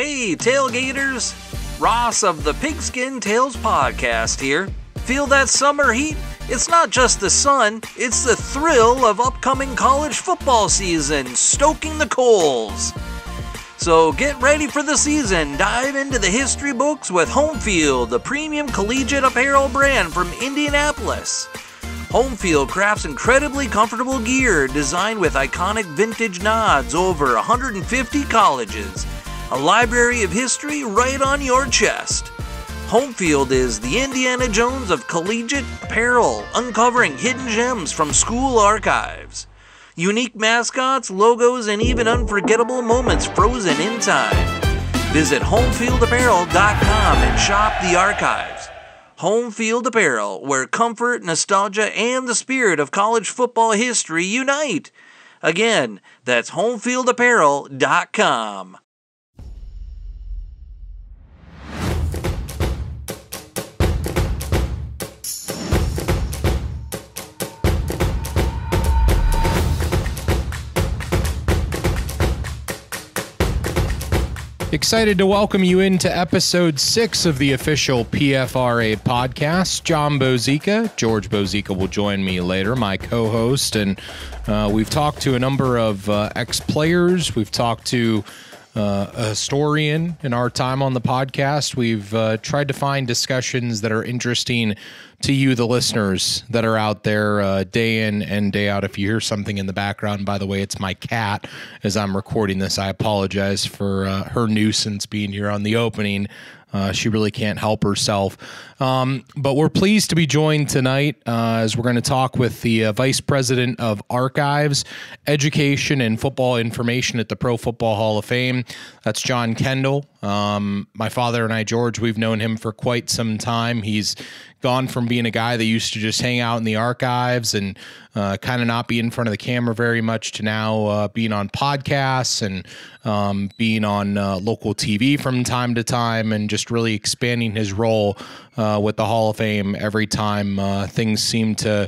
Hey, tailgaters! Ross of the Pigskin Tales podcast here. Feel that summer heat? It's not just the sun, it's the thrill of upcoming college football season, stoking the coals. So get ready for the season. Dive into the history books with Homefield, the premium collegiate apparel brand from Indianapolis. Homefield crafts incredibly comfortable gear designed with iconic vintage nods over 150 colleges. A library of history right on your chest. Homefield is the Indiana Jones of collegiate apparel, uncovering hidden gems from school archives. Unique mascots, logos, and even unforgettable moments frozen in time. Visit homefieldapparel.com and shop the archives. Homefield Apparel, where comfort, nostalgia, and the spirit of college football history unite. Again, that's homefieldapparel.com. Excited to welcome you into episode 6 of the official PFRA Podcast. Jon Bozeka, George Bozeka will join me later, my co-host, and we've talked to a number of ex-players. We've talked to a historian in our time on the podcast. We've tried to find discussions that are interesting to you, the listeners that are out there day in and day out. If you hear something in the background, by the way, it's my cat as I'm recording this. I apologize for her nuisance being here on the opening. She really can't help herself. But we're pleased to be joined tonight as we're going to talk with the Vice President of Archives, Education, and Football Information at the Pro Football Hall of Fame. That's Jon Kendle. My father and I, George, we've known him for quite some time. He's gone from being a guy that used to just hang out in the archives and kind of not be in front of the camera very much to now being on podcasts and being on local TV from time to time and just really expanding his role with the Hall of Fame every time things seem to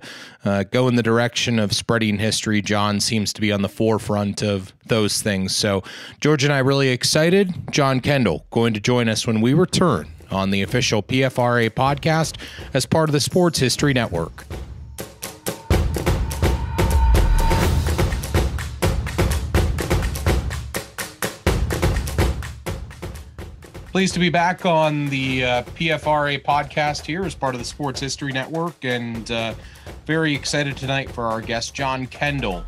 go in the direction of spreading history. Jon seems to be on the forefront of those things. So George and I really excited. Jon Kendle going to join us when we return on the official PFRA podcast as part of the Sports History Network. Pleased to be back on the PFRA podcast here as part of the Sports History Network, and very excited tonight for our guest, Jon Kendle,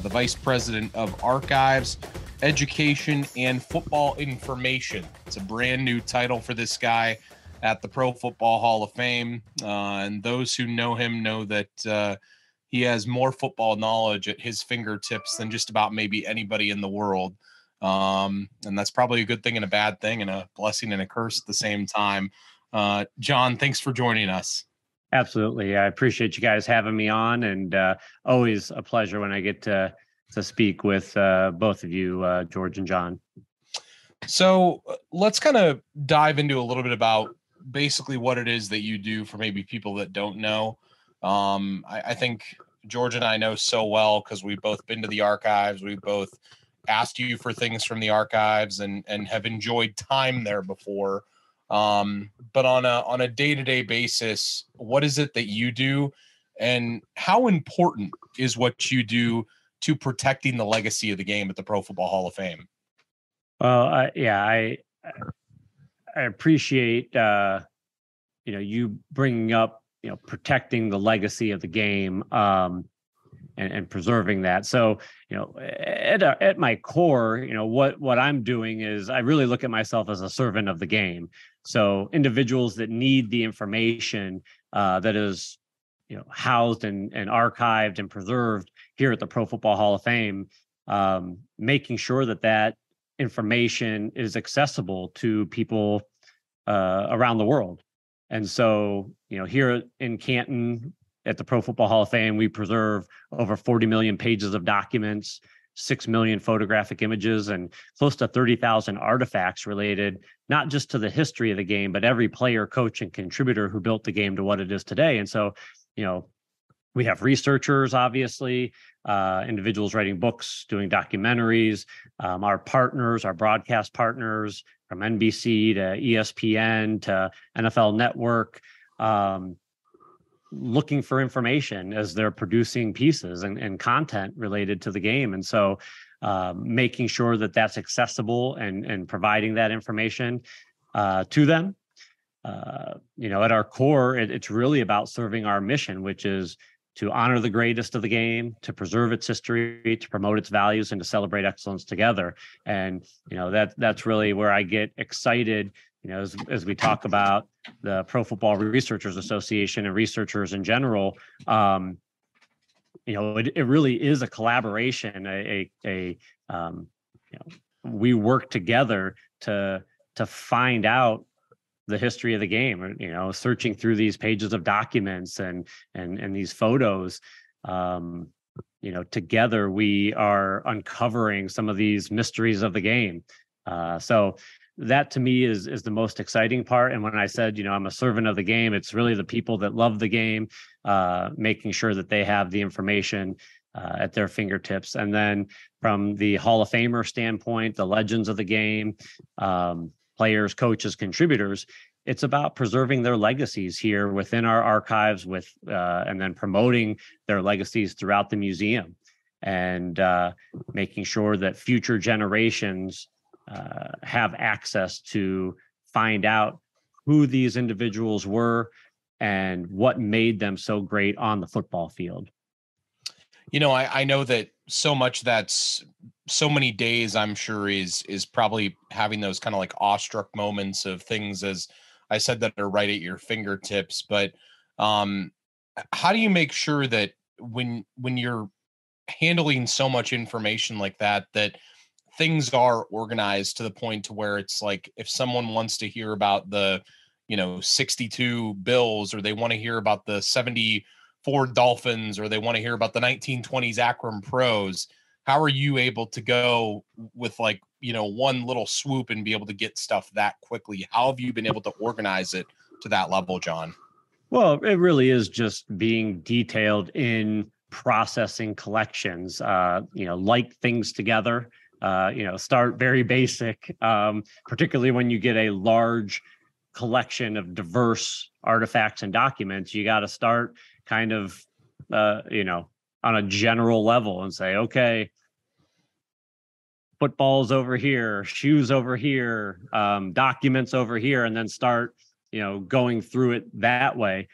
the Vice President of Archives, Education, and Football Information. It's a brand new title for this guy at the Pro Football Hall of Fame, and those who know him know that he has more football knowledge at his fingertips than just about maybe anybody in the world. And that's probably a good thing and a bad thing and a blessing and a curse at the same time. Jon, thanks for joining us. Absolutely. I appreciate you guys having me on, and always a pleasure when I get to speak with both of you, George and Jon. So let's kind of dive into a little bit about basically what it is that you do for maybe people that don't know. I think George and I know so well because we've both been to the archives. We've both asked you for things from the archives and have enjoyed time there before. But on a day-to-day basis, what is it that you do, and how important is what you do to protecting the legacy of the game at the Pro Football Hall of Fame? Well, I appreciate you bringing up protecting the legacy of the game and preserving that. So at my core, what I'm doing is I really look at myself as a servant of the game. So individuals that need the information that is housed and archived and preserved here at the Pro Football Hall of Fame, making sure that information is accessible to people around the world. And so, here in Canton at the Pro Football Hall of Fame, we preserve over 40 million pages of documents, 6 million photographic images, and close to 30,000 artifacts related not just to the history of the game, but every player, coach, and contributor who built the game to what it is today. And so, we have researchers, obviously, individuals writing books, doing documentaries, our partners, our broadcast partners, from NBC to ESPN to NFL Network, looking for information as they're producing pieces and content related to the game. And so making sure that that's accessible and providing that information to them. At our core, it's really about serving our mission, which is to honor the greatest of the game, to preserve its history, to promote its values, and to celebrate excellence together. And, that's really where I get excited, as we talk about the Pro Football Researchers Association and researchers in general. It really is a collaboration, we work together to find out the history of the game, searching through these pages of documents and these photos, together we are uncovering some of these mysteries of the game. So that to me is the most exciting part. And when I said, I'm a servant of the game, it's really the people that love the game, making sure that they have the information at their fingertips. And then from the Hall of Famer standpoint, the legends of the game, players, coaches, contributors, it's about preserving their legacies here within our archives and then promoting their legacies throughout the museum and making sure that future generations have access to find out who these individuals were and what made them so great on the football field. I know that so many days, I'm sure is probably having those kind of like awestruck moments of things, as I said, that are right at your fingertips. But how do you make sure that when you're handling so much information like that things are organized to the point to where it's like, if someone wants to hear about the 62 Bills, or they want to hear about the 74 Dolphins, or they want to hear about the 1920s Akron Pros, how are you able to go with one little swoop and be able to get stuff that quickly? How have you been able to organize it to that level, Jon? Well, it really is just being detailed in processing collections, like things together, start very basic, particularly when you get a large collection of diverse artifacts and documents. You got to start kind of, on a general level and say, okay, footballs over here, shoes over here, documents over here, and then start, going through it that way.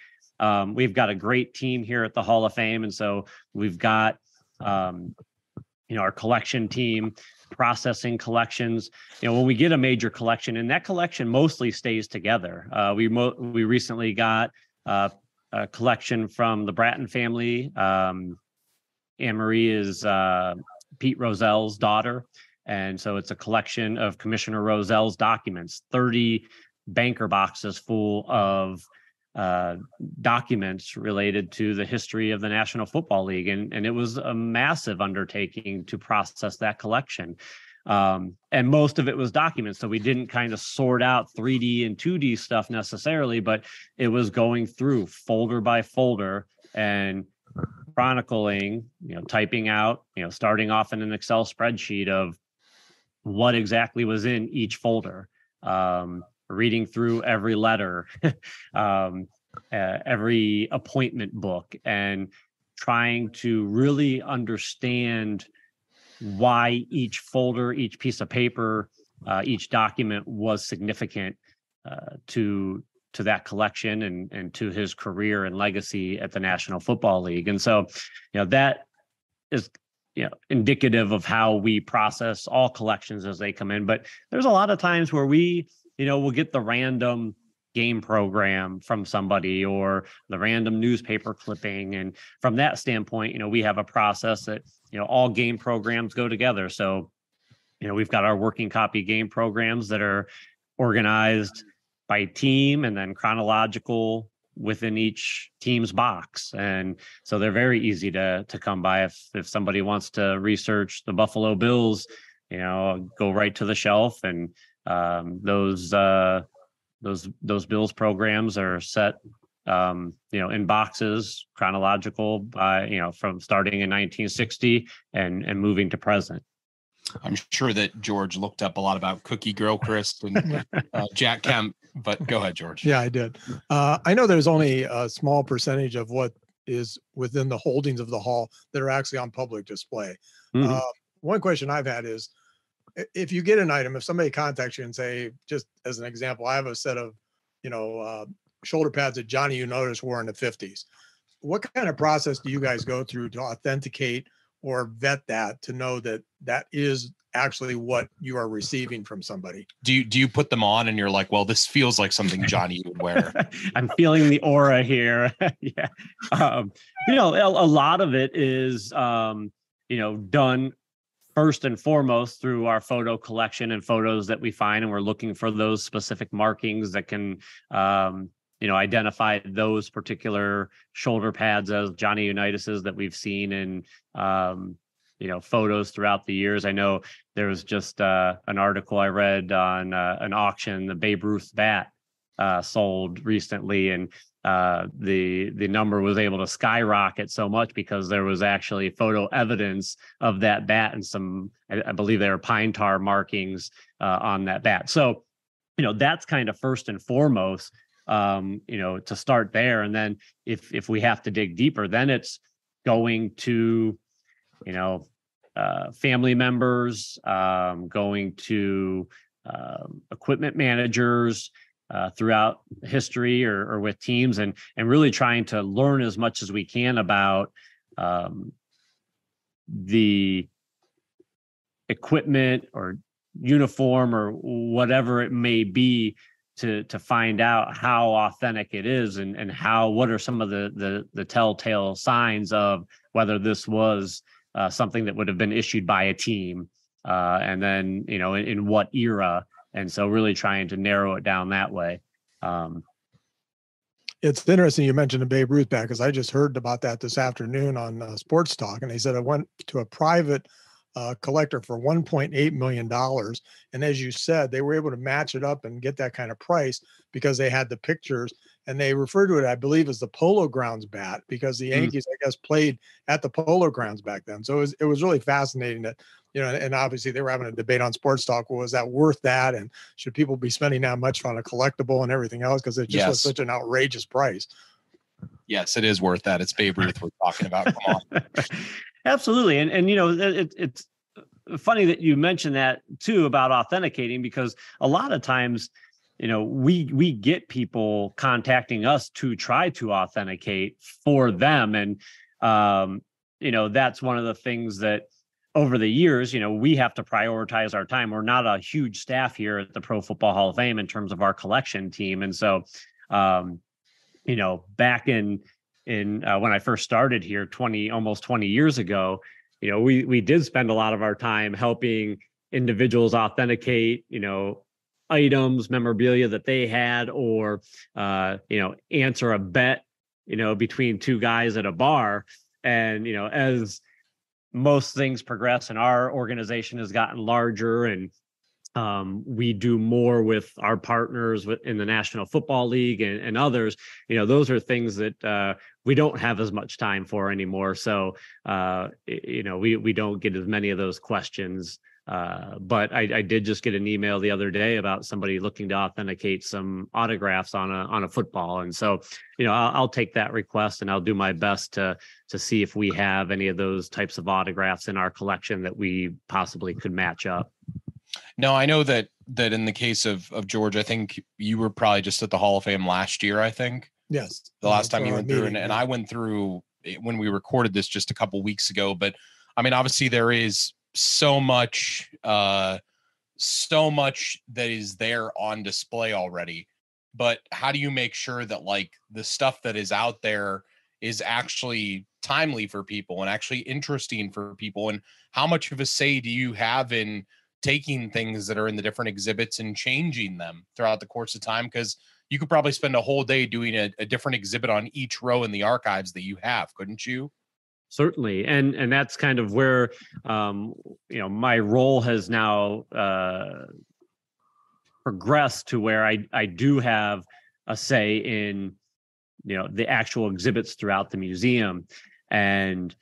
We've got a great team here at the Hall of Fame. And so we've got, our collection team processing collections. When we get a major collection, and that collection mostly stays together. We recently got a collection from the Bratton family. Anne-Marie is Pete Rozell's daughter. And so it's a collection of Commissioner Rozell's documents, 30 banker boxes full of documents related to the history of the National Football League. And it was a massive undertaking to process that collection. And most of it was documents. So we didn't kind of sort out 3D and 2D stuff necessarily, but it was going through folder by folder and chronicling, typing out, starting off in an Excel spreadsheet of what exactly was in each folder, reading through every letter, every appointment book, and trying to really understand why each folder, each piece of paper, each document was significant to that collection and to his career and legacy at the National Football League. And so, that is, indicative of how we process all collections as they come in. But there's a lot of times where we, we'll get the random game program from somebody or the random newspaper clipping. And from that standpoint, we have a process that, all game programs go together. So, we've got our working copy game programs that are organized by team and then chronological within each team's box. And so they're very easy to come by. If somebody wants to research the Buffalo Bills, go right to the shelf, and those Bills programs are set, in boxes chronological by, from starting in 1960 and moving to present. I'm sure that George looked up a lot about Cookie Gilchrist and Jack Kemp, but go ahead, George. Yeah, I did. I know there's only a small percentage of what is within the holdings of the hall that are actually on public display. Mhm. One question I've had is, if you get an item, if somebody contacts you and say, just as an example, I have a set of, shoulder pads that Johnny Unitas wore in the 50s. What kind of process do you guys go through to authenticate or vet that to know that that is actually what you are receiving from somebody? Do you put them on and you're like, well, this feels like something Johnny would wear? I'm feeling the aura here. Yeah. A lot of it is, done first and foremost through our photo collection and photos that we find. And we're looking for those specific markings that can, identify those particular shoulder pads as Johnny Unitas's that we've seen in, photos throughout the years. I know there was just an article I read on an auction, the Babe Ruth bat sold recently, and the number was able to skyrocket so much because there was actually photo evidence of that bat and some, I believe there were pine tar markings on that bat. So, that's kind of first and foremost, to start there. And then if we have to dig deeper, then it's going to, family members, going to equipment managers throughout history or with teams, and really trying to learn as much as we can about the equipment or uniform or whatever it may be to find out how authentic it is and what are some of the telltale signs of whether this was something that would have been issued by a team, and then, in what era. And so really trying to narrow it down that way. It's interesting you mentioned the Babe Ruth bat, because I just heard about that this afternoon on Sports Talk. And they said I went to a private collector for $1.8 million. And as you said, they were able to match it up and get that kind of price because they had the pictures. And they refer to it, I believe, as the Polo Grounds bat, because the Yankees, I guess, played at the Polo Grounds back then. So it was really fascinating that, and obviously they were having a debate on Sports Talk. Well, was that worth that? And should people be spending that much on a collectible and everything else? Because it just was such an outrageous price. Yes, it is worth that. It's Babe Ruth we're talking about. Come on. Absolutely. And it's funny that you mentioned that too about authenticating, because a lot of times, we get people contacting us to try to authenticate for them. And, that's one of the things that over the years, we have to prioritize our time. We're not a huge staff here at the Pro Football Hall of Fame in terms of our collection team. And so, back in when I first started here almost 20 years ago, we did spend a lot of our time helping individuals authenticate, items, memorabilia that they had, or, answer a bet, between two guys at a bar. And, as most things progress and our organization has gotten larger and we do more with our partners in the National Football League and others, those are things that we don't have as much time for anymore. So, we don't get as many of those questions. But I did just get an email the other day about somebody looking to authenticate some autographs on a football. And so, I'll take that request and I'll do my best to see if we have any of those types of autographs in our collection that we possibly could match up. No, I know that in the case of George, I think you were probably just at the Hall of Fame last year, I think. Yes. The last time you went through, and I went through when we recorded this just a couple weeks ago. But I mean, obviously there is so much that is there on display already. But how do you make sure that like the stuff that is out there is actually timely for people and actually interesting for people? And how much of a say do you have in taking things that are in the different exhibits and changing them throughout the course of time? Because you could probably spend a whole day doing a different exhibit on each row in the archives that you have, couldn't you? Certainly. And that's kind of where, my role has now progressed to where I do have a say in, the actual exhibits throughout the museum. And,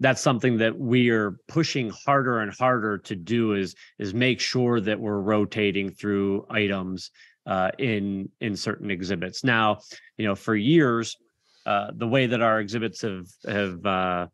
that's something that we are pushing harder and harder to do is make sure that we're rotating through items in certain exhibits. Now, for years, the way that our exhibits have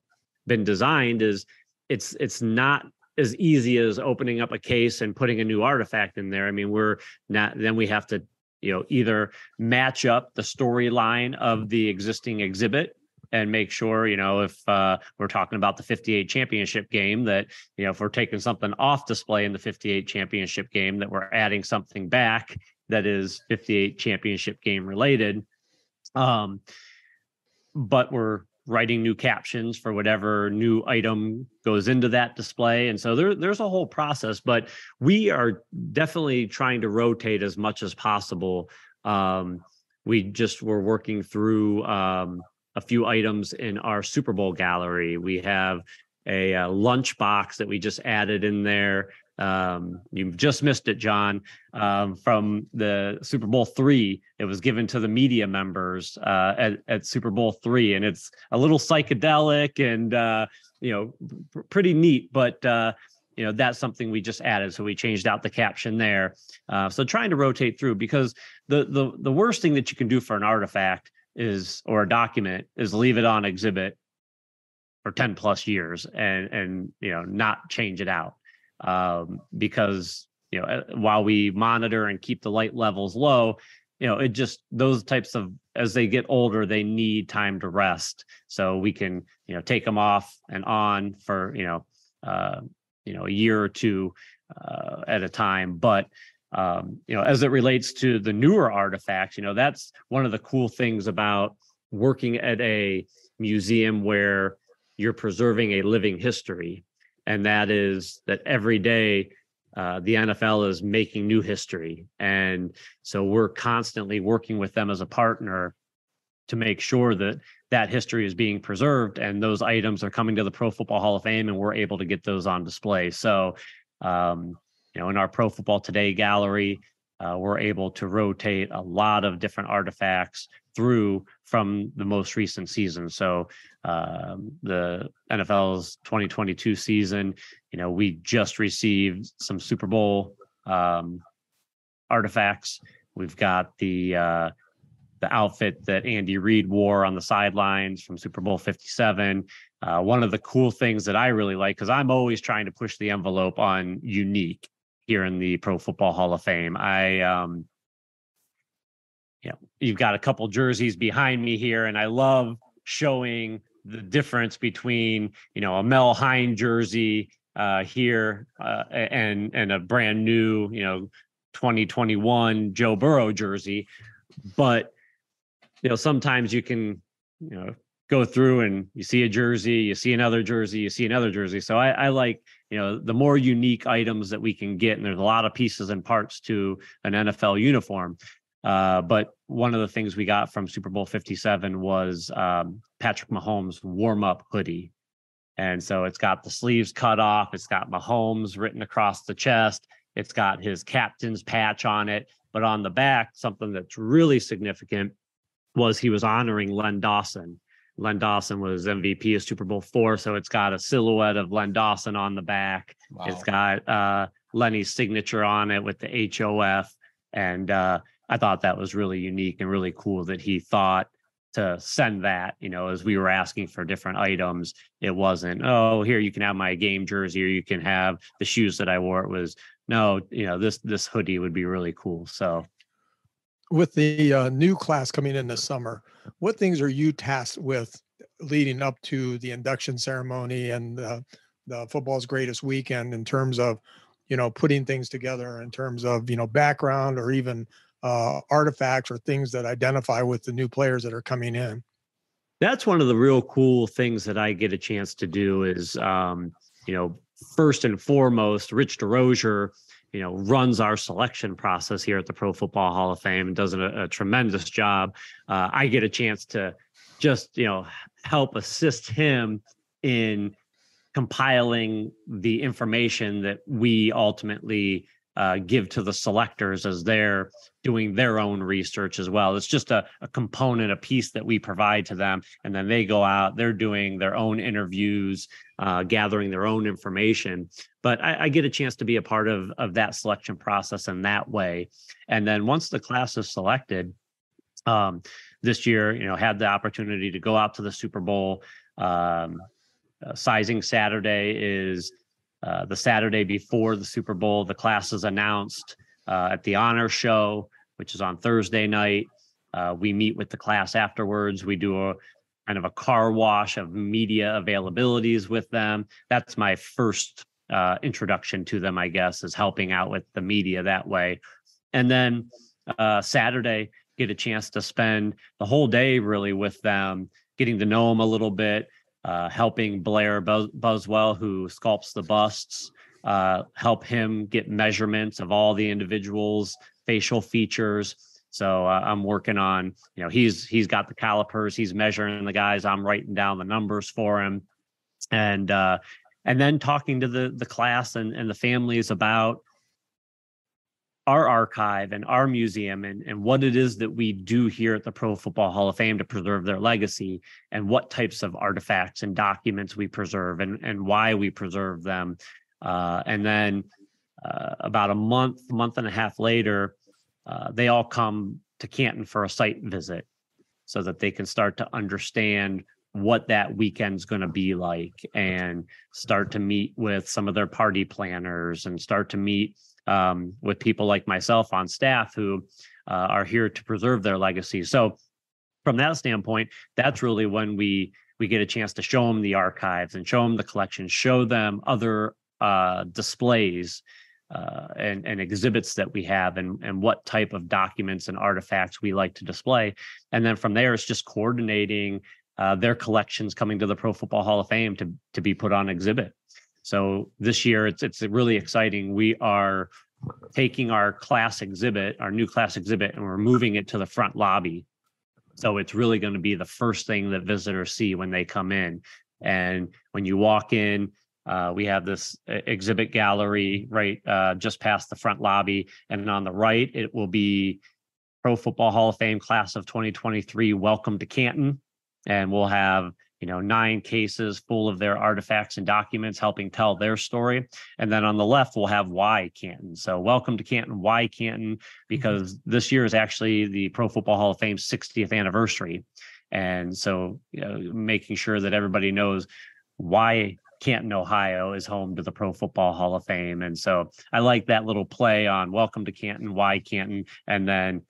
been designed is it's not as easy as opening up a case and putting a new artifact in there. I mean, then we have to, either match up the storyline of the existing exhibit and make sure, if we're talking about the 58 championship game, that, if we're taking something off display in the 58 championship game, that we're adding something back that is 58 championship game related. But we're writing new captions for whatever new item goes into that display. And so there's a whole process, but we are definitely trying to rotate as much as possible. We're working through a few items in our Super Bowl gallery. We have a lunch box that we just added in there. You've just missed it, Jon, from the Super Bowl III. It was given to the media members at Super Bowl III, and it's a little psychedelic and pretty neat. But that's something we just added, so we changed out the caption there. So trying to rotate through, because the worst thing that you can do for an artifact or a document is leave it on exhibit for 10 plus years and not change it out. Because while we monitor and keep the light levels low, it just, those types of, as they get older, they need time to rest. So we can take them off and on for a year or two at a time. But as it relates to the newer artifacts, that's one of the cool things about working at a museum where you're preserving a living history. And that is that every day the NFL is making new history. And so we're constantly working with them as a partner to make sure that that history is being preserved and those items are coming to the Pro Football Hall of Fame and we're able to get those on display. So, in our Pro Football Today gallery, we're able to rotate a lot of different artifacts through from the most recent season. So the NFL's 2022 season, we just received some Super Bowl artifacts. We've got the outfit that Andy Reid wore on the sidelines from Super Bowl 57. One of the cool things that I really like, because I'm always trying to push the envelope on unique here in the Pro Football Hall of Fame. You've got a couple jerseys behind me here, and I love showing the difference between, a Mel Hein jersey here and a brand new, 2021 Joe Burrow jersey. But, sometimes you can, go through and you see a jersey, you see another jersey, you see another jersey. So I like, the more unique items that we can get, and there's a lot of pieces and parts to an NFL uniform. But one of the things we got from Super Bowl 57 was Patrick Mahomes' warm-up hoodie. And so it's got the sleeves cut off. It's got Mahomes written across the chest. It's got his captain's patch on it. But on the back, something that's really significant was he was honoring Len Dawson. Len Dawson was MVP of Super Bowl IV, so it's got a silhouette of Len Dawson on the back. Wow. It's got Lenny's signature on it with the HOF. And I thought that was really unique and really cool that he thought to send that, as we were asking for different items. It wasn't, oh, here, you can have my game jersey or you can have the shoes that I wore. It was, no, this hoodie would be really cool. So with the new class coming in this summer, what things are you tasked with leading up to the induction ceremony and the football's greatest weekend in terms of, putting things together in terms of, background or even artifacts or things that identify with the new players that are coming in? That's one of the real cool things that I get a chance to do is, first and foremost, Rich DeRozier, runs our selection process here at the Pro Football Hall of Fame and does a tremendous job. I get a chance to just, help assist him in compiling the information that we ultimately give to the selectors as they're doing their own research as well. It's just a component, a piece that we provide to them. And then they go out, they're doing their own interviews, gathering their own information. But I get a chance to be a part of that selection process in that way. And then once the class is selected, this year, had the opportunity to go out to the Super Bowl. Sizing Saturday is the Saturday before the Super Bowl. The class is announced at the honor show, which is on Thursday night. We meet with the class afterwards. We do a kind of a car wash of media availabilities with them. That's my first introduction to them, I guess, is helping out with the media that way. And then Saturday, get a chance to spend the whole day really with them, getting to know them a little bit, helping Blair Buswell, who sculpts the busts, help him get measurements of all the individuals' facial features. So I'm working on, he's got the calipers, he's measuring the guys, I'm writing down the numbers for him. And then talking to the class and the families about our archive and our museum and what it is that we do here at the Pro Football Hall of Fame to preserve their legacy, and what types of artifacts and documents we preserve and why we preserve them. And then about a month and a half later, they all come to Canton for a site visit so that they can start to understand what that weekend's going to be like, and start to meet with some of their party planners, and start to meet with people like myself on staff who are here to preserve their legacy. So from that standpoint, that's really when we get a chance to show them the archives and show them the collection, show them other displays and exhibits that we have, and what type of documents and artifacts we like to display. And then from there, it's just coordinating their collections coming to the Pro Football Hall of Fame to be put on exhibit. So this year, it's really exciting. We are taking our class exhibit, our new class exhibit, and we're moving it to the front lobby. So it's really going to be the first thing that visitors see when they come in. And when you walk in, we have this exhibit gallery right just past the front lobby. And on the right, it will be Pro Football Hall of Fame class of 2023, Welcome to Canton. And we'll have 9 cases full of their artifacts and documents helping tell their story. And then on the left, we'll have Why Canton. So welcome to Canton, why Canton? Because this year is actually the Pro Football Hall of Fame's 60th anniversary. And so making sure that everybody knows why Canton, Ohio is home to the Pro Football Hall of Fame. And so I like that little play on welcome to Canton, why Canton? And then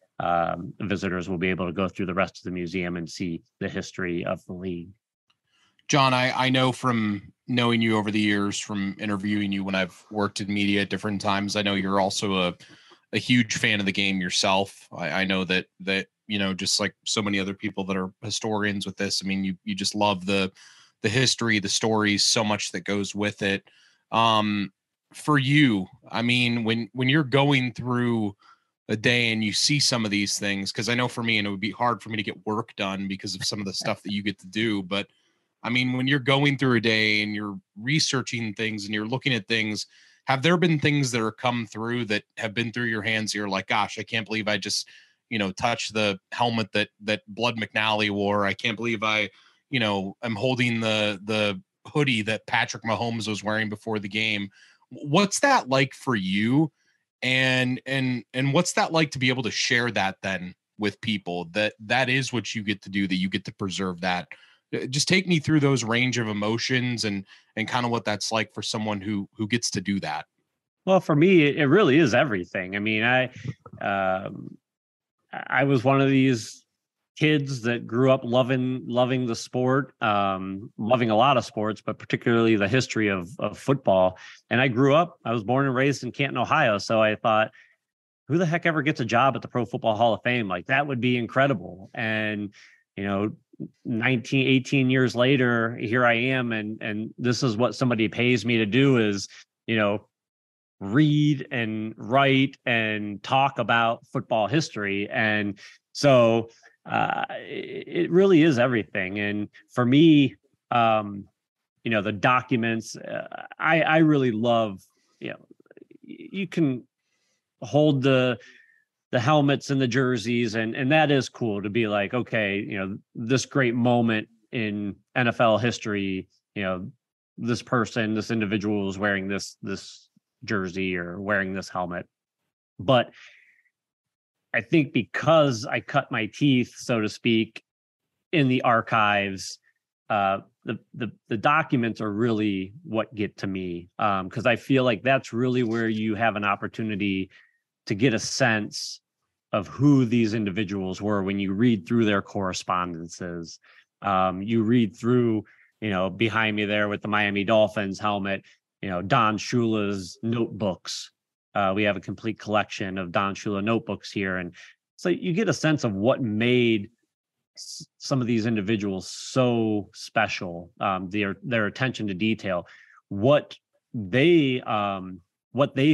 visitors will be able to go through the rest of the museum and see the history of the league. John, I know from knowing you over the years, from interviewing you when I've worked in media at different times, I know you're also a huge fan of the game yourself. I know that just like so many other people that are historians with this, I mean, you just love the history, the stories, so much that goes with it. For you, I mean, when you're going through a day and you see some of these things, because I know for me, and it would be hard for me to get work done because of some of the stuff that you get to do, but I mean, when you're going through a day and you're researching things and you're looking at things, have there been things that are come through that have been through your hands? You're like, gosh, I can't believe I just, touched the helmet that Blood McNally wore. I can't believe I, am holding the hoodie that Patrick Mahomes was wearing before the game. What's that like for you? And what's that like to be able to share that then with people, that is what you get to do, that you get to preserve that? Just take me through those range of emotions and kind of what that's like for someone who gets to do that. Well, for me, it really is everything. I mean, I was one of these kids that grew up loving the sport, loving a lot of sports, but particularly the history of football. And I was born and raised in Canton, Ohio. So I thought, who the heck ever gets a job at the Pro Football Hall of Fame? Like, that would be incredible. And, 18 years later, here I am. And this is what somebody pays me to do is, read and write and talk about football history. And so it really is everything. And for me, the documents, I really love, you can hold the helmets and the jerseys, and that is cool to be like, okay, this great moment in NFL history, this individual is wearing this jersey or wearing this helmet. But I think because I cut my teeth, so to speak, in the archives, the documents are really what get to me, because I feel like that's really where you have an opportunity to get a sense of who these individuals were when you read through their correspondences. You read through, behind me there with the Miami Dolphins helmet, Don Shula's notebooks. We have a complete collection of Don Shula notebooks here. And so you get a sense of what made some of these individuals so special, their attention to detail, what they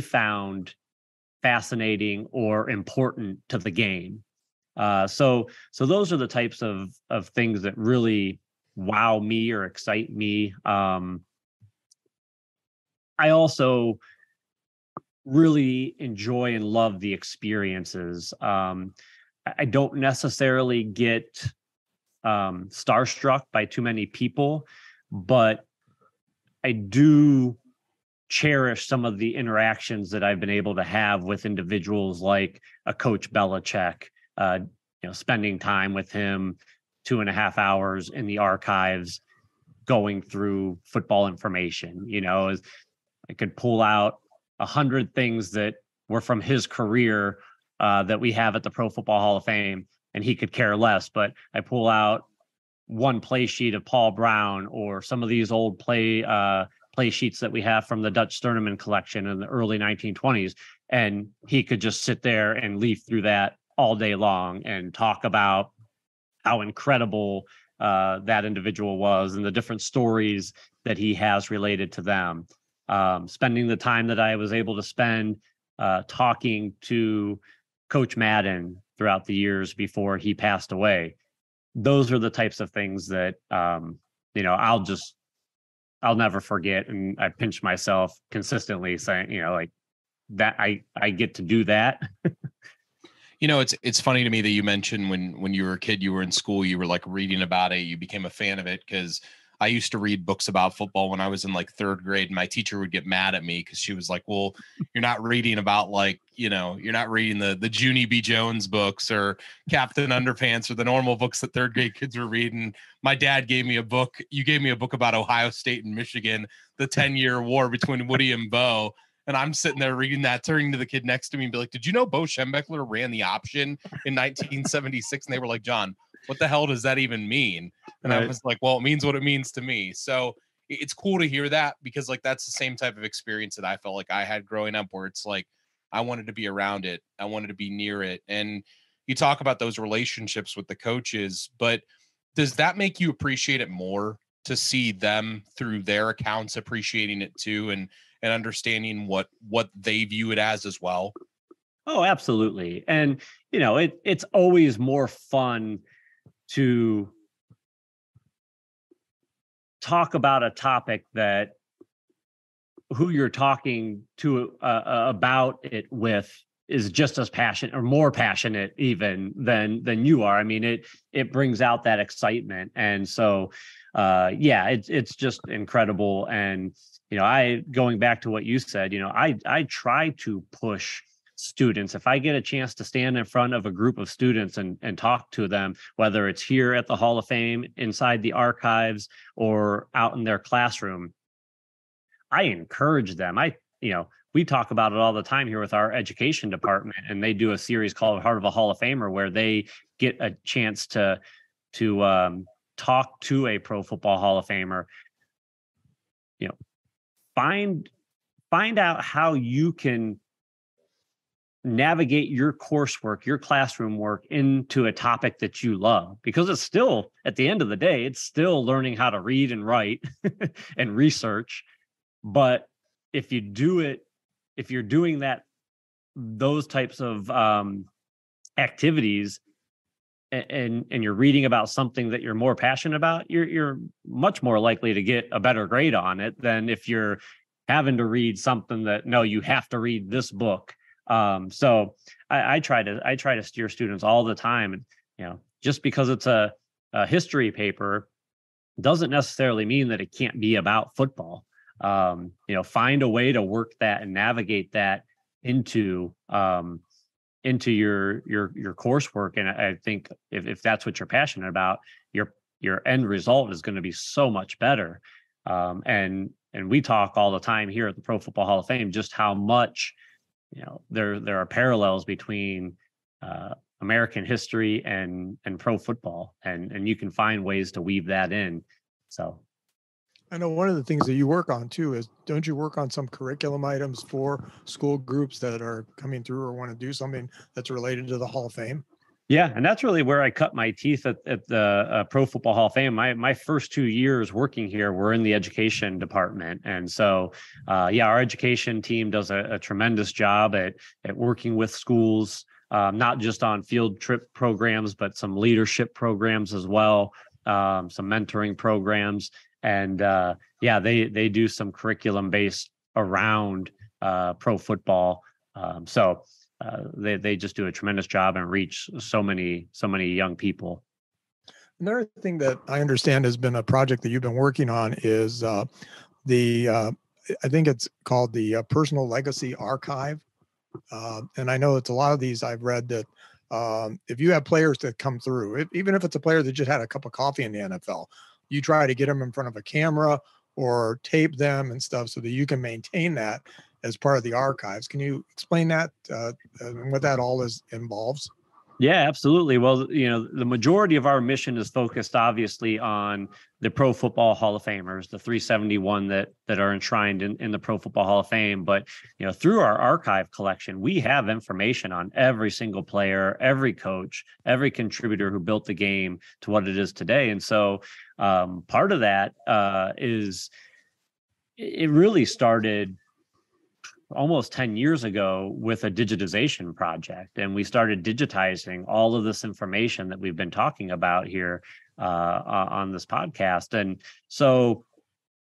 found fascinating or important to the game. So those are the types of things that really wow me or excite me. I also really enjoy and love the experiences. I don't necessarily get starstruck by too many people, but I do cherish some of the interactions that I've been able to have with individuals like a Coach Belichick, spending time with him 2.5 hours in the archives, going through football information. I could pull out 100 things that were from his career that we have at the Pro Football Hall of Fame, and he could care less. But I pull out one play sheet of Paul Brown or some of these old play sheets that we have from the Dutch Sterneman collection in the early 1920s, and he could just sit there and leaf through that all day long and talk about how incredible that individual was and the different stories that he has related to them. Spending the time that I was able to spend talking to Coach Madden throughout the years before he passed away. Those are the types of things that, I'll never forget. And I pinch myself consistently saying, like that, I get to do that. It's funny to me that you mentioned when you were a kid, you were in school, you were like reading about it, you became a fan of it. Because I used to read books about football when I was in like third grade, and my teacher would get mad at me because she was like, well, you're not reading about you're not reading the Junie B. Jones books or Captain Underpants or the normal books that third grade kids were reading. My dad gave me a book. You gave me a book about Ohio State and Michigan, the 10-year war between Woody and Bo. And I'm sitting there reading that, turning to the kid next to me and be like, did you know Bo Schembechler ran the option in 1976? And they were like, John, what the hell does that even mean? And right. I was like, well, it means what it means to me. So it's cool to hear that, because like that's the same type of experience that I felt like I had growing up, where it's like I wanted to be around it. I wanted to be near it. And you talk about those relationships with the coaches, but does that make you appreciate it more to see them through their accounts appreciating it too, and understanding what they view it as well? Oh, absolutely. And, it's always more fun to talk about a topic that who you're talking to about it with is just as passionate or more passionate even than you are. I mean, it brings out that excitement. And so, it's just incredible. And, going back to what you said, I try to push students. If I get a chance to stand in front of a group of students and talk to them, whether it's here at the Hall of Fame, inside the archives, or out in their classroom, I encourage them. We talk about it all the time here with our education department, and they do a series called Heart of a Hall of Famer, where they get a chance to talk to a Pro Football Hall of Famer. Find out how you can navigate your coursework, your classroom work into a topic that you love, because it's still, at the end of the day, it's still learning how to read and write and research. But if you're doing those types of activities, and you're reading about something that you're more passionate about, you're much more likely to get a better grade on it than if you're having to read something that, no, you have to read this book So I try to steer students all the time. And, just because it's a history paper doesn't necessarily mean that it can't be about football. Find a way to work that and navigate that into your coursework. And I think if that's what you're passionate about, your end result is going to be so much better. And we talk all the time here at the Pro Football Hall of Fame just how much there are parallels between American history and pro football, and you can find ways to weave that in. So I know one of the things that you work on too is, don't you work on some curriculum items for school groups that are coming through or want to do something that's related to the Hall of Fame? Yeah, and that's really where I cut my teeth at the Pro Football Hall of Fame. My first 2 years working here were in the education department, and so our education team does a tremendous job at working with schools, not just on field trip programs, but some leadership programs as well, some mentoring programs. And they do some curriculum based around pro football. They just do a tremendous job and reach so many young people. Another thing that I understand has been a project that you've been working on is I think it's called the Personal Legacy Archive. And I know it's a lot of these I've read that if you have players that come through, even if it's a player that just had a cup of coffee in the NFL, you try to get them in front of a camera or tape them and stuff so that you can maintain that as part of the archives. Can you explain that and what that all involves? Yeah, absolutely. Well, the majority of our mission is focused obviously on the Pro Football Hall of Famers, the 371 that are enshrined in the Pro Football Hall of Fame. But, through our archive collection, we have information on every single player, every coach, every contributor who built the game to what it is today. And so part of that is it really started almost 10 years ago with a digitization project. And we started digitizing all of this information that we've been talking about here on this podcast. And so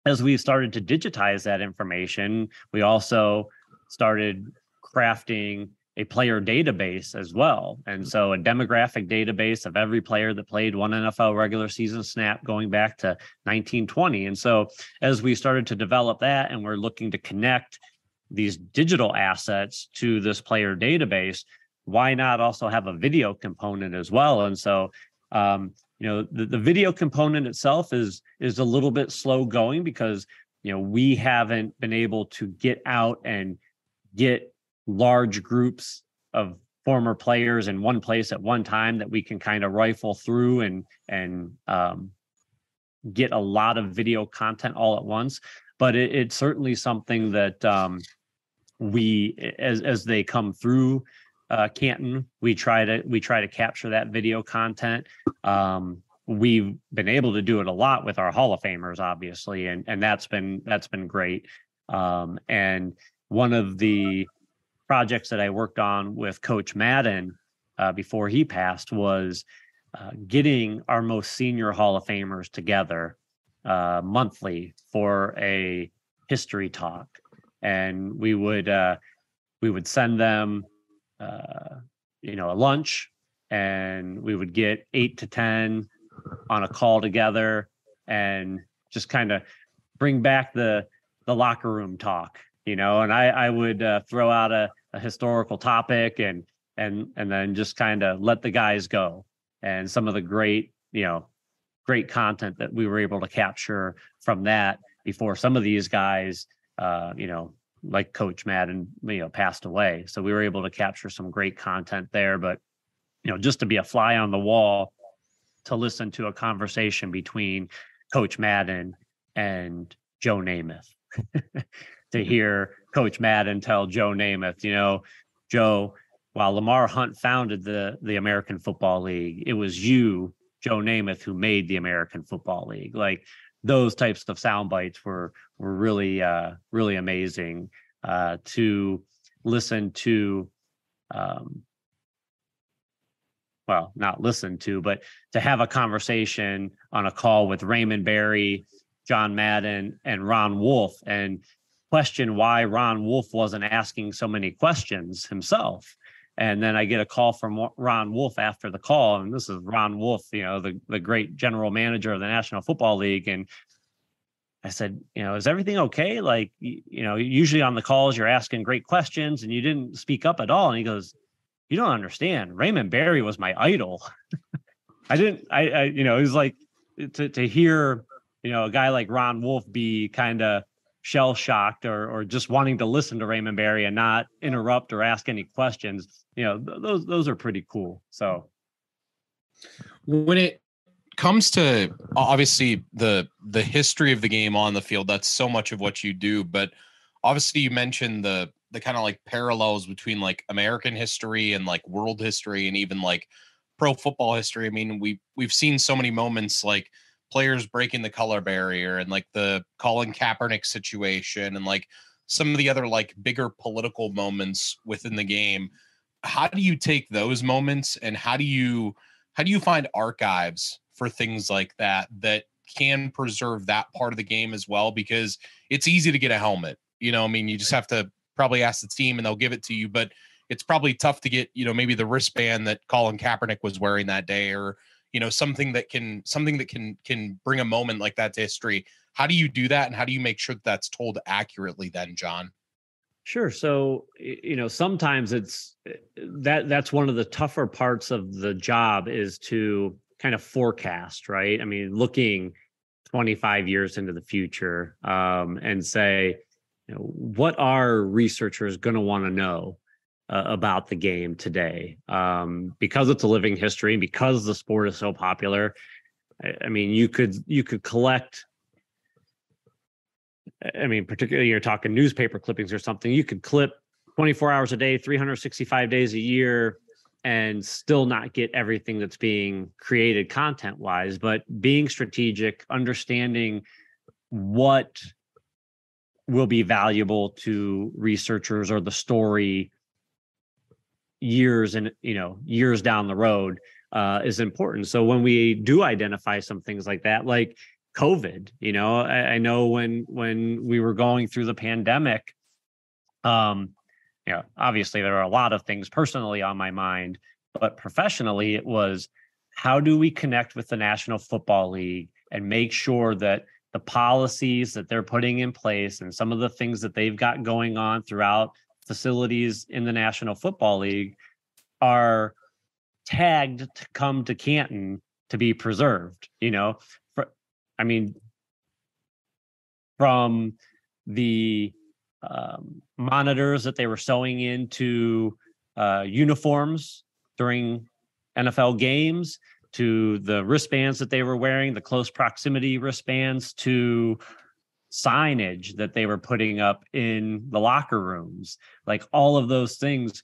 as we started to digitize that information, we also started crafting a player database as well. And so a demographic database of every player that played one NFL regular season snap going back to 1920. And so as we started to develop that and we're looking to connect these digital assets to this player database, why not also have a video component as well? And so, the video component itself is a little bit slow going because, we haven't been able to get out and get large groups of former players in one place at one time that we can kind of rifle through and get a lot of video content all at once. But it's certainly something that, we, as they come through Canton, we try to capture that video content. We've been able to do it a lot with our Hall of Famers, obviously, and that's been great. And one of the projects that I worked on with Coach Madden before he passed was getting our most senior Hall of Famers together monthly for a history talk. And we would send them, a lunch, and we would get 8 to 10 on a call together and just kind of bring back the locker room talk, and I would throw out a historical topic and then just kind of let the guys go. And some of the great content that we were able to capture from that before some of these guys, like Coach Madden, passed away. So we were able to capture some great content there. But, just to be a fly on the wall, to listen to a conversation between Coach Madden and Joe Namath, to hear Coach Madden tell Joe Namath, Joe, while Lamar Hunt founded the American Football League, it was you, Joe Namath, who made the American Football League. Like, those types of sound bites were really, really amazing to listen to. Well, not listen to, but to have a conversation on a call with Raymond Berry, John Madden, and Ron Wolf. And, question why Ron Wolf wasn't asking so many questions himself. And then I get a call from Ron Wolf after the call. And this is Ron Wolf, the great general manager of the National Football League. And I said, is everything okay? Like, usually on the calls, you're asking great questions and you didn't speak up at all. And he goes, you don't understand. Raymond Berry was my idol. It was like to hear, a guy like Ron Wolf be kind of shell shocked or just wanting to listen to Raymond Berry and not interrupt or ask any questions. Those are pretty cool. So when it comes to obviously the history of the game on the field, that's so much of what you do. But obviously you mentioned the kind of like parallels between like American history and like world history and even like pro football history. I mean, we've seen so many moments like players breaking the color barrier and like the Colin Kaepernick situation and like some of the other like bigger political moments within the game. How do you take those moments and how do you find archives for things like that can preserve that part of the game as well? Because it's easy to get a helmet, you just have to probably ask the team and they'll give it to you, but it's probably tough to get, maybe the wristband that Colin Kaepernick was wearing that day, or, something that can bring a moment like that to history. How do you do that? And how do you make sure that that's told accurately then, Jon? Sure. So, sometimes that's one of the tougher parts of the job is to kind of forecast, right? I mean, looking 25 years into the future and say, what are researchers going to want to know about the game today? Because it's a living history, because the sport is so popular. I mean, you could collect, particularly you're talking newspaper clippings or something, you could clip 24 hours a day, 365 days a year, and still not get everything that's being created content wise. But being strategic, understanding what will be valuable to researchers or the story years down the road is important. So when we do identify some things like that, like COVID, I know when we were going through the pandemic, obviously there are a lot of things personally on my mind, but professionally it was, how do we connect with the National Football League and make sure that the policies that they're putting in place and some of the things that they've got going on throughout facilities in the National Football League are tagged to come to Canton to be preserved, from the monitors that they were sewing into uniforms during NFL games, to the wristbands that they were wearing, the close proximity wristbands, to signage that they were putting up in the locker rooms. Like all of those things,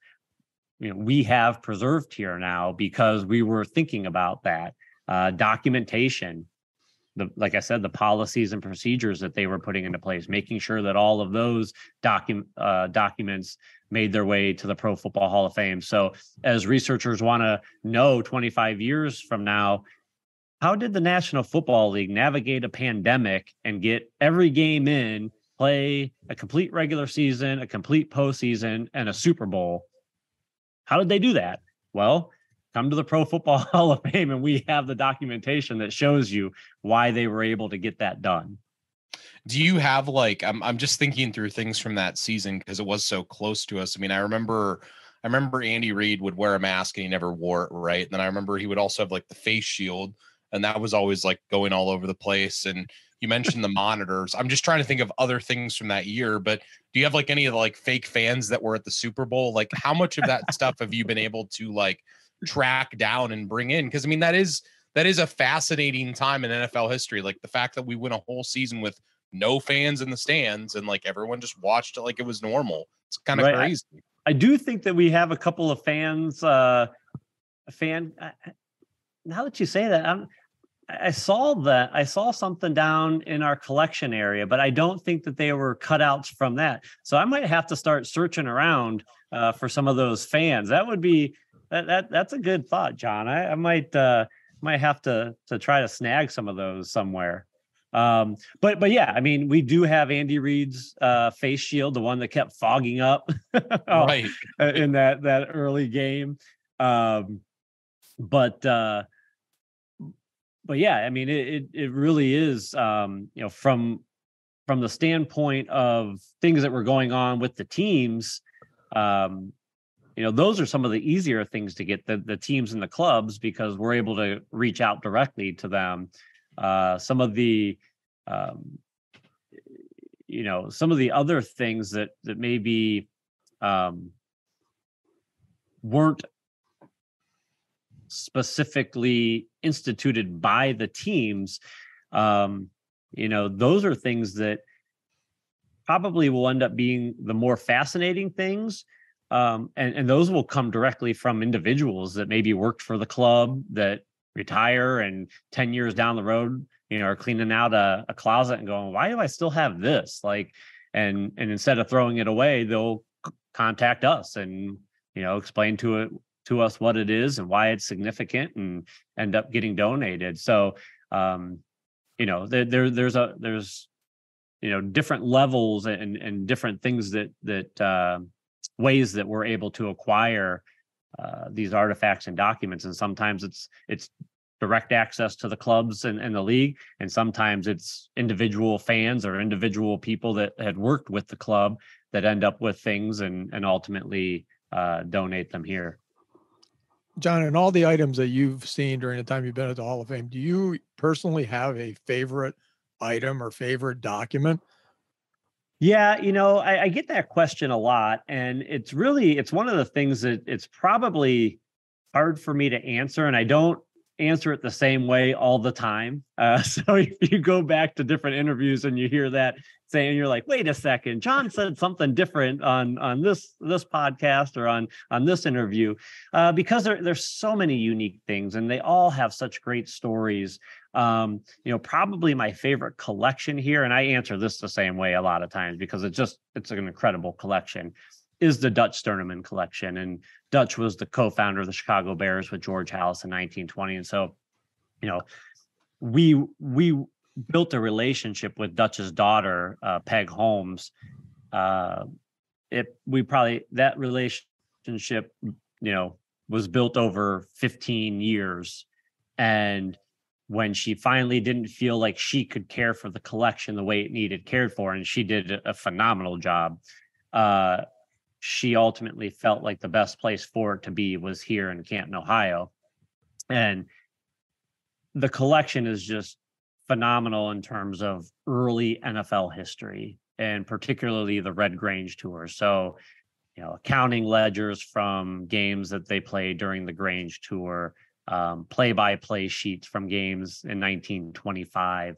we have preserved here now because we were thinking about that. Documentation, like I said, the policies and procedures that they were putting into place, making sure that all of those documents made their way to the Pro Football Hall of Fame. So as researchers want to know 25 years from now, how did the National Football League navigate a pandemic and get every game in, play a complete regular season, a complete postseason, and a Super Bowl? How did they do that? Well, come to the Pro Football Hall of Fame and we have the documentation that shows you why they were able to get that done. Do you have I'm just thinking through things from that season because it was so close to us. I mean, I remember Andy Reid would wear a mask and he never wore it, right? And then I remember he would also have like the face shield, and that was always like going all over the place. And you mentioned the monitors. I'm just trying to think of other things from that year, but do you have like any of the like fake fans that were at the Super Bowl? Like how much of that stuff have you been able to like track down and bring in? Because I mean, that is a fascinating time in NFL history. Like the fact that we went a whole season with no fans in the stands and like everyone just watched it like it was normal. It's kind of crazy. I do think that we have a couple of fans. Now that you say that, I saw something down in our collection area, but I don't think that they were cutouts from that. So I might have to start searching around for some of those fans. That would be that's a good thought, Jon. I might have to try to snag some of those somewhere. But yeah, I mean, we do have Andy Reid's face shield, the one that kept fogging up Right. in that early game. But yeah, I mean, it really is, from the standpoint of things that were going on with the teams, those are some of the easier things to get the teams and the clubs, because we're able to reach out directly to them. Some of the other things that maybe weren't specifically instituted by the teams, those are things that probably will end up being the more fascinating things. And those will come directly from individuals that maybe worked for the club, that retire, and 10 years down the road, are cleaning out a closet and going, why do I still have this? And instead of throwing it away, they'll contact us and, explain to us what it is and why it's significant, and end up getting donated. So, there's different levels and different things that ways that we're able to acquire these artifacts and documents. And sometimes it's direct access to the clubs and the league, and sometimes it's individual fans or individual people that had worked with the club that end up with things and ultimately donate them here. Jon, and all the items that you've seen during the time you've been at the Hall of Fame, do you personally have a favorite item or favorite document? Yeah, I get that question a lot, and it's one of the things that it's probably hard for me to answer, and I don't answer it the same way all the time. So if you go back to different interviews and you hear that saying, you're like, wait a second, Jon said something different on this podcast or on this interview, because there's so many unique things, and they all have such great stories. Probably my favorite collection here, and I answer this the same way a lot of times because it's an incredible collection, is the Dutch Sterneman collection. And Dutch was the co-founder of the Chicago Bears with George Halas in 1920. And so, we built a relationship with Dutch's daughter, Peg Holmes. That relationship, was built over 15 years. And when she finally didn't feel like she could care for the collection the way it needed cared for, and she did a phenomenal job, she ultimately felt like the best place for it to be was here in Canton, Ohio. And the collection is just phenomenal in terms of early NFL history, and particularly the Red Grange tour. So, accounting ledgers from games that they played during the Grange tour, play-by-play sheets from games in 1925,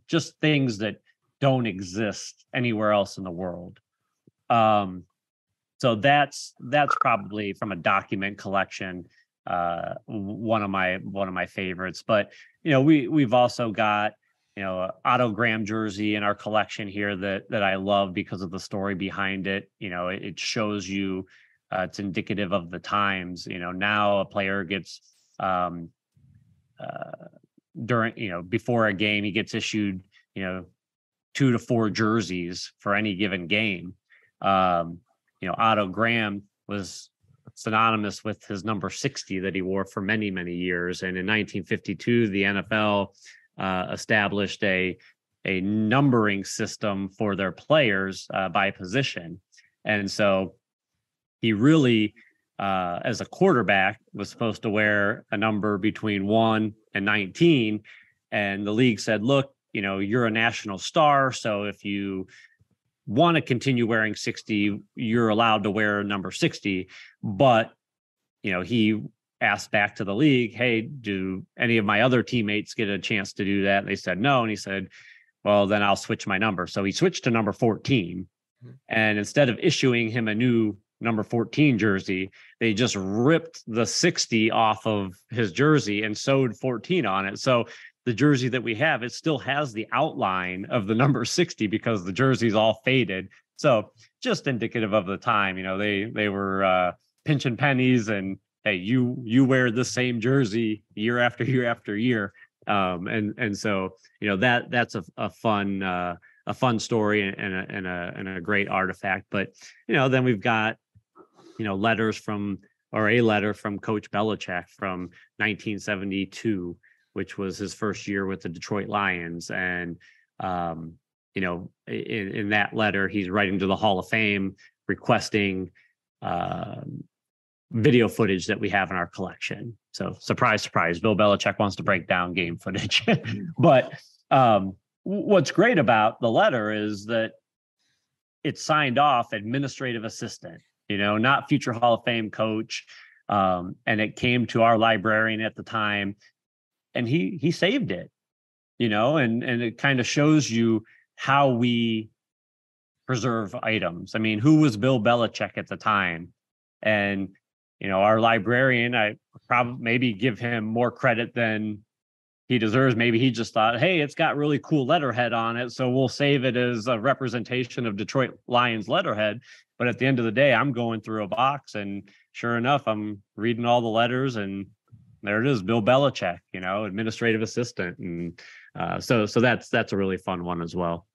just things that don't exist anywhere else in the world. So that's probably, from a document collection, one of my favorites. But we've also got Otto Graham jersey in our collection here that I love because of the story behind it. It shows you, it's indicative of the times. Now a player gets before a game, he gets issued 2 to 4 jerseys for any given game. Otto Graham was synonymous with his number 60 that he wore for many, many years. And in 1952, the NFL established a numbering system for their players by position. And so he really, as a quarterback, was supposed to wear a number between 1 and 19. And the league said, look, you're a national star, so if you want to continue wearing 60, you're allowed to wear number 60. But, he asked back to the league, hey, do any of my other teammates get a chance to do that? And they said no. And he said, well, then I'll switch my number. So he switched to number 14. And instead of issuing him a new number 14 jersey, they just ripped the 60 off of his jersey and sewed 14 on it. So the jersey that we have, it still has the outline of the number 60 because the jersey's all faded. So just indicative of the time, they were pinching pennies, and hey, you wear the same jersey year after year after year. And so, that's a fun story and a great artifact. But, then we've got, letters from, or a letter from Coach Belichick from 1972, which was his first year with the Detroit Lions. And, in that letter, he's writing to the Hall of Fame requesting video footage that we have in our collection. So surprise, surprise, Bill Belichick wants to break down game footage. But what's great about the letter is that it's signed off administrative assistant, not future Hall of Fame coach. And it came to our librarian at the time, and he saved it, and it kind of shows you how we preserve items. I mean, who was Bill Belichick at the time? And, our librarian, I probably maybe give him more credit than he deserves. Maybe he just thought, hey, it's got really cool letterhead on it, so we'll save it as a representation of Detroit Lions letterhead. But at the end of the day, I'm going through a box, and sure enough, I'm reading all the letters, and there it is, Bill Belichick, administrative assistant. And so that's a really fun one as well.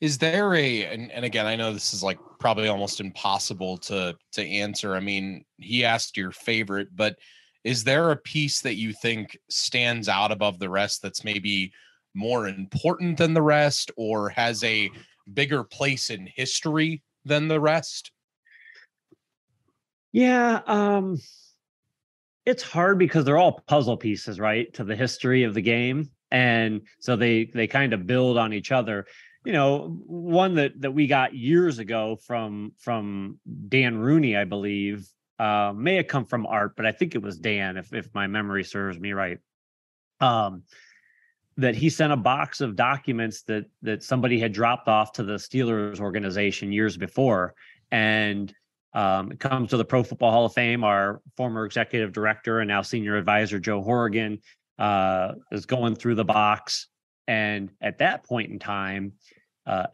Is there and again, I know this is like probably almost impossible to answer. I mean, he asked your favorite, but is there a piece that you think stands out above the rest that's maybe more important than the rest, or has a bigger place in history than the rest? Yeah, it's hard because they're all puzzle pieces, right, to the history of the game. And so they kind of build on each other. One that we got years ago from Dan Rooney, I believe, may have come from Art, but I think it was Dan, if my memory serves me right. That he sent a box of documents that somebody had dropped off to the Steelers organization years before. And it comes to the Pro Football Hall of Fame. Our former executive director and now senior advisor, Joe Horrigan, is going through the box. And at that point in time,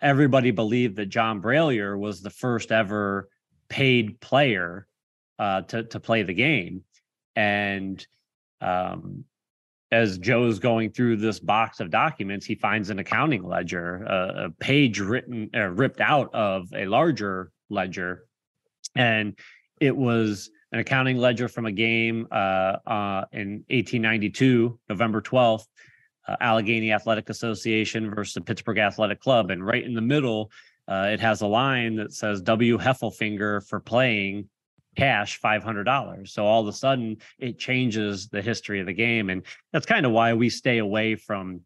everybody believed that John Bralier was the first ever paid player to play the game. And as Joe's going through this box of documents, he finds an accounting ledger, a page ripped out of a larger ledger. And it was an accounting ledger from a game in 1892, November 12th, Allegheny Athletic Association versus the Pittsburgh Athletic Club. And right in the middle, it has a line that says W. Heffelfinger for playing, cash $500. So all of a sudden it changes the history of the game. And that's kind of why we stay away from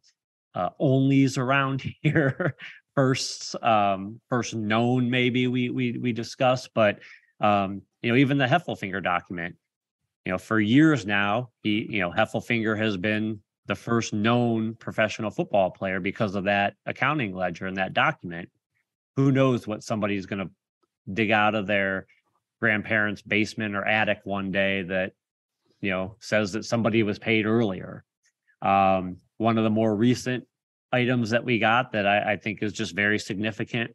onlys around here. First known, maybe we discuss, but even the Heffelfinger document, for years now, Heffelfinger has been the first known professional football player because of that accounting ledger and that document. Who knows what somebody's going to dig out of their grandparents' basement or attic one day that, says that somebody was paid earlier. One of the more recent items that we got that I think is just very significant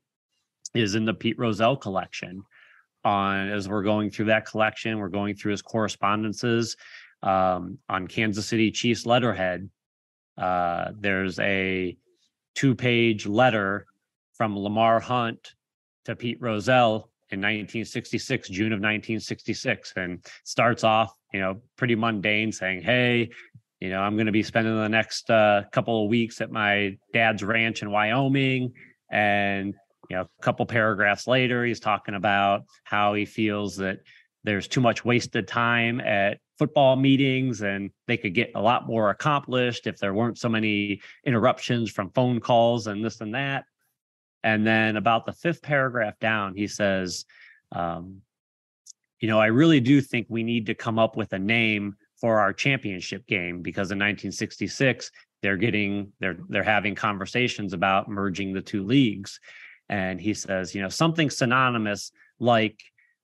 is in the Pete Rozelle collection. As we're going through that collection, we're going through his correspondences on Kansas City Chiefs letterhead. There's a 2-page letter from Lamar Hunt to Pete Rozelle in 1966, June of 1966, and starts off, pretty mundane, saying, hey, I'm going to be spending the next couple of weeks at my dad's ranch in Wyoming. And, a couple paragraphs later, he's talking about how he feels that there's too much wasted time at football meetings and they could get a lot more accomplished if there weren't so many interruptions from phone calls and this and that. And then about the 5th paragraph down, he says, I really do think we need to come up with a name for our championship game, because in 1966, they're having conversations about merging the two leagues. And he says, something synonymous like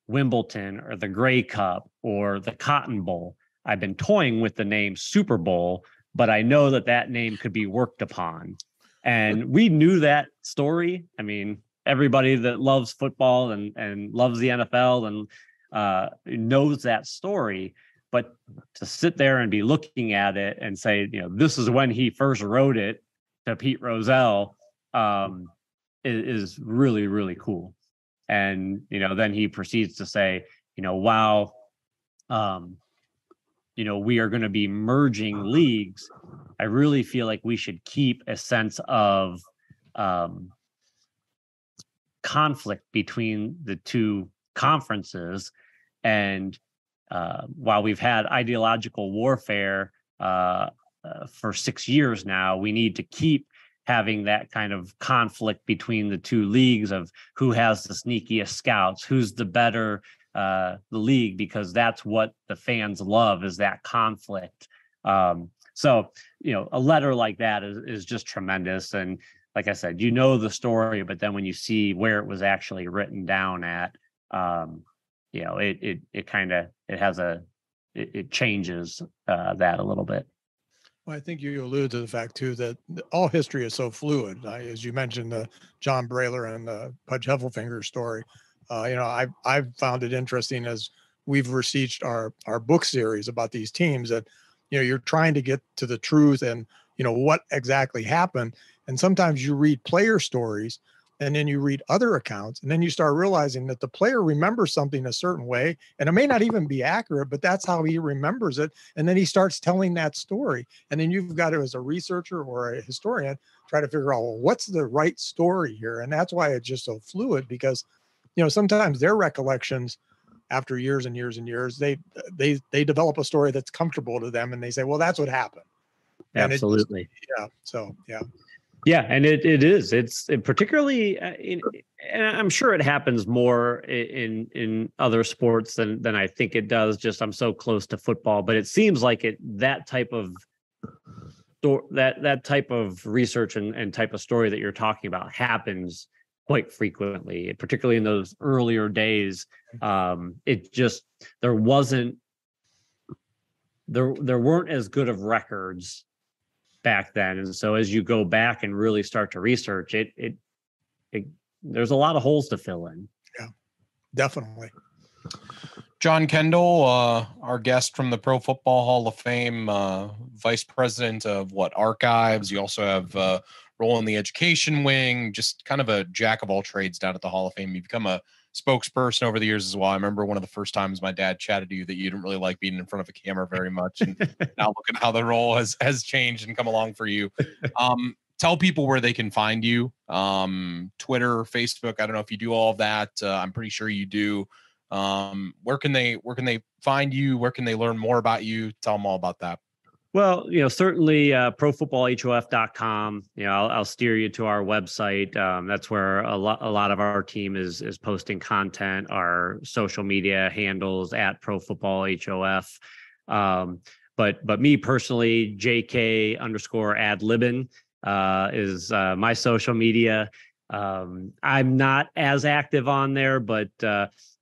Wimbledon or the Grey Cup or the Cotton Bowl. I've been toying with the name Super Bowl, but I know that name could be worked upon. And we knew that story. I mean, everybody that loves football and loves the NFL and knows that story. but to sit there and be looking at it and say, this is when he first wrote it to Pete Rozelle, is really, really cool. And, then he proceeds to say, while, we are going to be merging leagues, I really feel like we should keep a sense of conflict between the two conferences. And while we've had ideological warfare for 6 years now, we need to keep having that kind of conflict between the two leagues of who has the sneakiest scouts, who's the better the league, because that's what the fans love, is that conflict. So, a letter like that is just tremendous. And like I said, the story, but then when you see where it was actually written down at, it changes that a little bit. Well, I think you alluded to the fact too that all history is so fluid. As you mentioned, the John Brayler and the Pudge Heffelfinger story. I've found it interesting as we've researched our book series about these teams that, you're trying to get to the truth and, what exactly happened. And sometimes you read player stories and then you read other accounts, and then you start realizing that the player remembers something a certain way, and it may not even be accurate, but that's how he remembers it. And then he starts telling that story. And then you've got to, as a researcher or a historian, try to figure out, well, what's the right story here? And that's why it's just so fluid, because, sometimes their recollections after years and years and years, they develop a story that's comfortable to them, and they say, well, that's what happened. Absolutely. Yeah. And it is. It's particularly, and I'm sure it happens more in other sports than I think it does. Just I'm so close to football, but it seems like that type of research and type of story that you're talking about happens quite frequently, particularly in those earlier days. There weren't as good of records back then. And so as you go back and really start to research it, there's a lot of holes to fill in. Yeah, definitely. Jon Kendle, our guest from the Pro Football Hall of Fame, vice president of archives. You also have a role in the education wing, just kind of a jack of all trades down at the Hall of Fame. You've become a spokesperson over the years as well. I remember one of the first times my dad chatted to you that you didn't really like being in front of a camera very much. And now look at how the role has changed and come along for you. Tell people where they can find you. Twitter, Facebook. I don't know if you do all of that. I'm pretty sure you do. Where can they find you? Where can they learn more about you? Tell them all about that. Well, certainly profootballhof.com. I'll steer you to our website. That's where a lot of our team is posting content. Our social media handles at profootballhof. But me personally, JK_adlibin is my social media. I'm not as active on there, but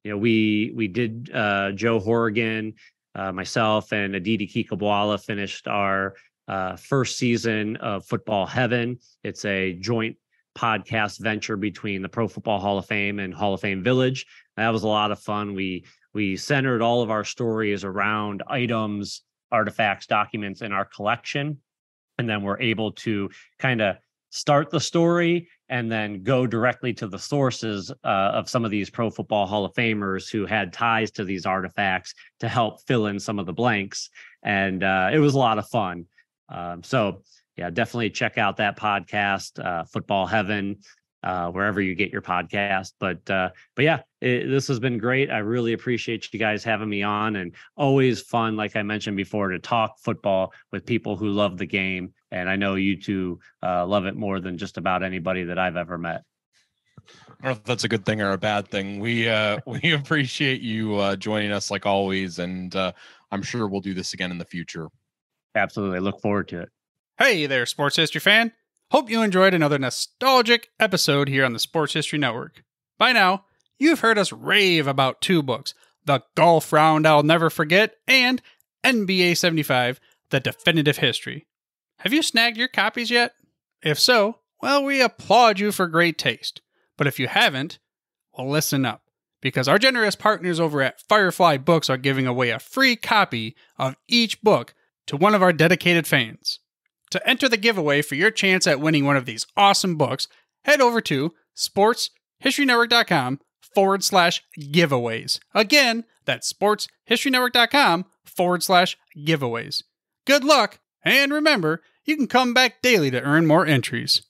we did Joe Horrigan. Myself and Aditi Kikabwala finished our first season of Football Heaven. It's a joint podcast venture between the Pro Football Hall of Fame and Hall of Fame Village. That was a lot of fun. We centered all of our stories around items, artifacts, documents in our collection, and then we're able to kind of start the story and then go directly to the sources of some of these Pro Football Hall of Famers who had ties to these artifacts to help fill in some of the blanks. And it was a lot of fun. So yeah, definitely check out that podcast, Football Heaven, wherever you get your podcast. But yeah, this has been great. I really appreciate you guys having me on, and always fun, like I mentioned before, to talk football with people who love the game. And I know you two love it more than just about anybody that I've ever met. I don't know if that's a good thing or a bad thing. We appreciate you joining us like always, and I'm sure we'll do this again in the future. Absolutely. Look forward to it. Hey there, sports history fan. Hope you enjoyed another nostalgic episode here on the Sports History Network. By now, you've heard us rave about two books, The Golf Round I'll Never Forget and NBA 75, The Definitive History. Have you snagged your copies yet? If so, well, we applaud you for great taste. But if you haven't, well, listen up. because our generous partners over at Firefly Books are giving away a free copy of each book to one of our dedicated fans. To enter the giveaway for your chance at winning one of these awesome books, head over to sportshistorynetwork.com/giveaways. Again, that's sportshistorynetwork.com/giveaways. Good luck, and remember, you can come back daily to earn more entries.